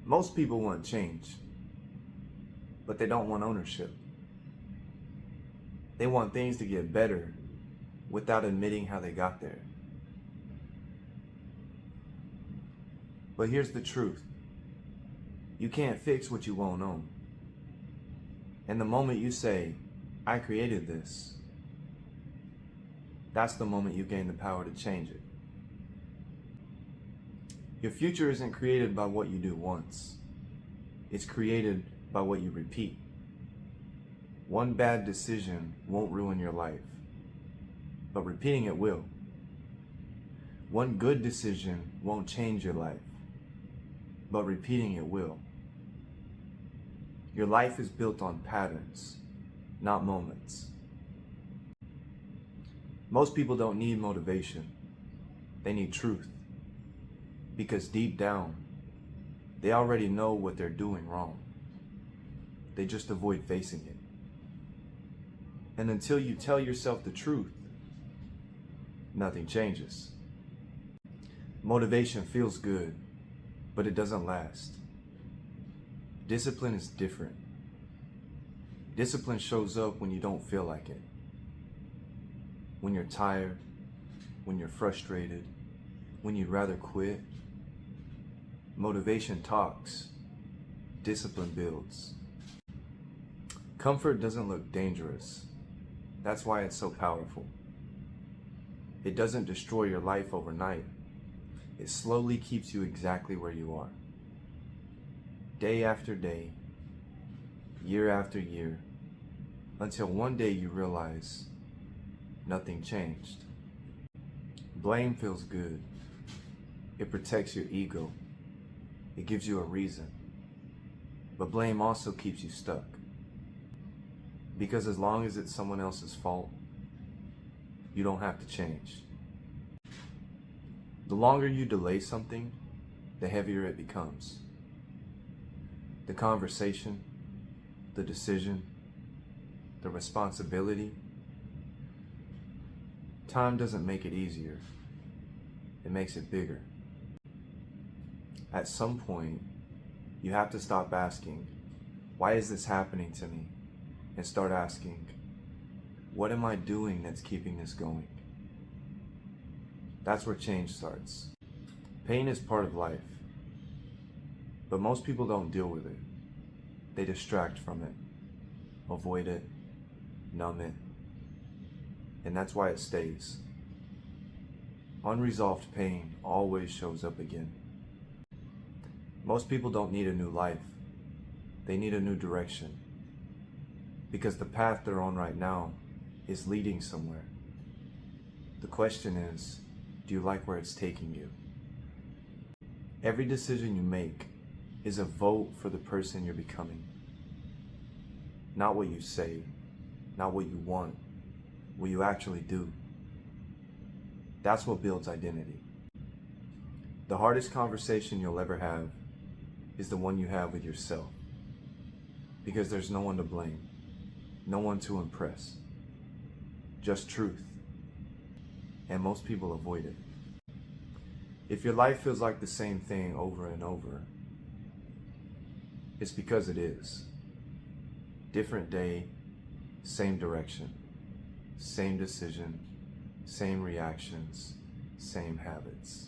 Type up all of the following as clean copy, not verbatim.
Most people want change, but they don't want ownership. They want things to get better without admitting how they got there. But here's the truth. You can't fix what you won't own. And the moment you say, I created this, that's the moment you gain the power to change it. Your future isn't created by what you do once. It's created by what you repeat. One bad decision won't ruin your life, but repeating it will. One good decision won't change your life, but repeating it will. Your life is built on patterns, not moments. Most people don't need motivation. They need truth. Because deep down, they already know what they're doing wrong. They just avoid facing it. And until you tell yourself the truth, nothing changes. Motivation feels good, but it doesn't last. Discipline is different. Discipline shows up when you don't feel like it. When you're tired, when you're frustrated, when you'd rather quit. Motivation talks. Discipline builds. Comfort doesn't look dangerous. That's why it's so powerful. It doesn't destroy your life overnight. It slowly keeps you exactly where you are. Day after day, year after year, until one day you realize nothing changed. Blame feels good. It protects your ego. It gives you a reason. But blame also keeps you stuck. Because as long as it's someone else's fault, you don't have to change. The longer you delay something, the heavier it becomes. The conversation, the decision, the responsibility. Time doesn't make it easier. It makes it bigger. At some point, you have to stop asking, why is this happening to me? And start asking, what am I doing that's keeping this going? That's where change starts. Pain is part of life, but most people don't deal with it. They distract from it, avoid it, numb it, and that's why it stays. Unresolved pain always shows up again. Most people don't need a new life. They need a new direction. Because the path they're on right now is leading somewhere. The question is, do you like where it's taking you? Every decision you make is a vote for the person you're becoming. Not what you say, not what you want, what you actually do. That's what builds identity. The hardest conversation you'll ever have is the one you have with yourself. Because there's no one to blame, no one to impress, just truth. And most people avoid it. If your life feels like the same thing over and over, it's because it is. Different day, same direction, same decision, same reactions, same habits.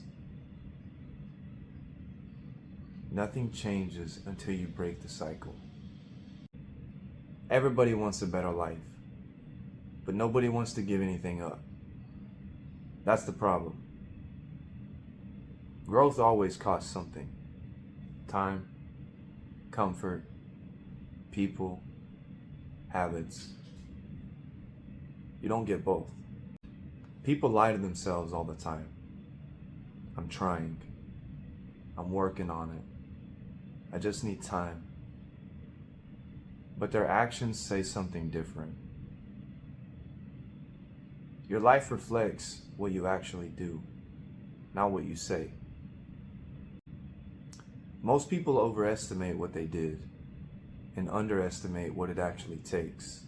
Nothing changes until you break the cycle. Everybody wants a better life, but nobody wants to give anything up. That's the problem. Growth always costs something. Time, comfort, people, habits. You don't get both. People lie to themselves all the time. I'm trying. I'm working on it. I just need time. But their actions say something different. Your life reflects what you actually do, not what you say. Most people overestimate what they did and underestimate what it actually takes.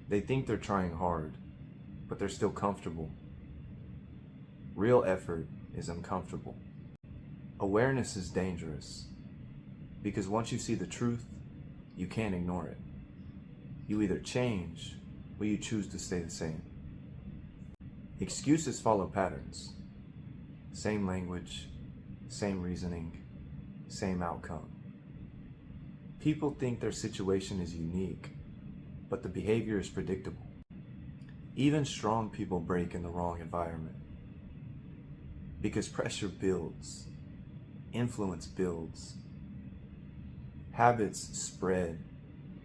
They think they're trying hard, but they're still comfortable. Real effort is uncomfortable. Awareness is dangerous. Because once you see the truth, you can't ignore it. You either change or you choose to stay the same. Excuses follow patterns. Same language, same reasoning, same outcome. People think their situation is unique, but the behavior is predictable. Even strong people break in the wrong environment. Because pressure builds, influence builds, habits spread,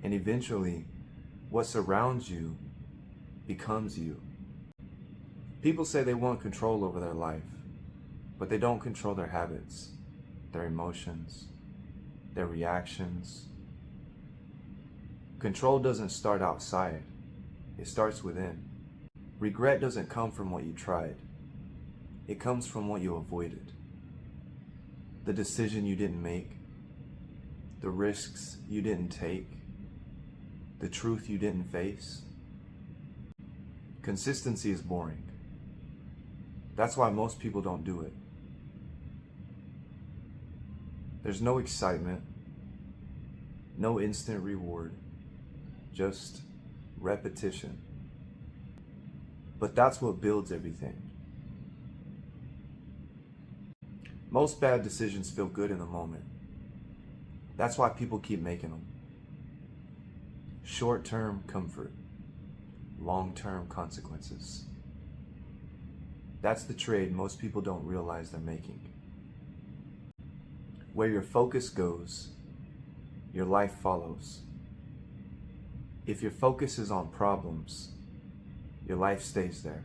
and eventually what surrounds you becomes you. People say they want control over their life, but they don't control their habits, their emotions, their reactions. Control doesn't start outside, it starts within. Regret doesn't come from what you tried, it comes from what you avoided. The decision you didn't make, the risks you didn't take, the truth you didn't face. Consistency is boring. That's why most people don't do it. There's no excitement, no instant reward, just repetition. But that's what builds everything. Most bad decisions feel good in the moment. That's why people keep making them. Short-term comfort, long-term consequences. That's the trade most people don't realize they're making. Where your focus goes, your life follows. If your focus is on problems, your life stays there.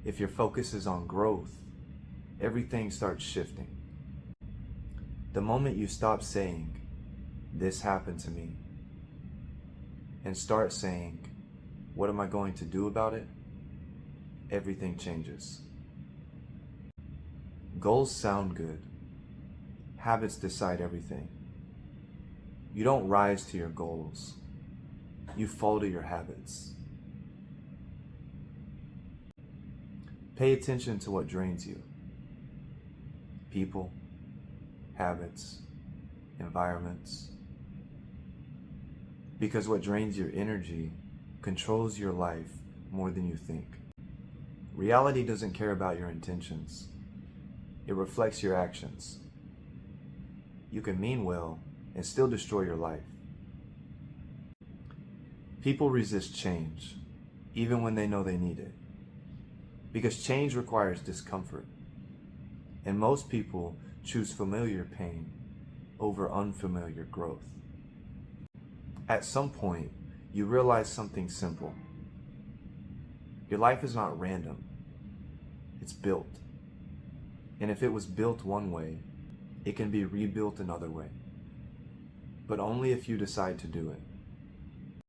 If your focus is on growth, everything starts shifting. The moment you stop saying, "This happened to me," and start saying, "What am I going to do about it?" everything changes. Goals sound good. Habits decide everything. You don't rise to your goals. You fall to your habits. Pay attention to what drains you. People, habits, environments. Because what drains your energy controls your life more than you think. Reality doesn't care about your intentions. It reflects your actions. You can mean well and still destroy your life. People resist change, even when they know they need it. Because change requires discomfort. And most people choose familiar pain over unfamiliar growth. At some point, you realize something simple. Your life is not random. It's built. And if it was built one way, it can be rebuilt another way. But only if you decide to do it.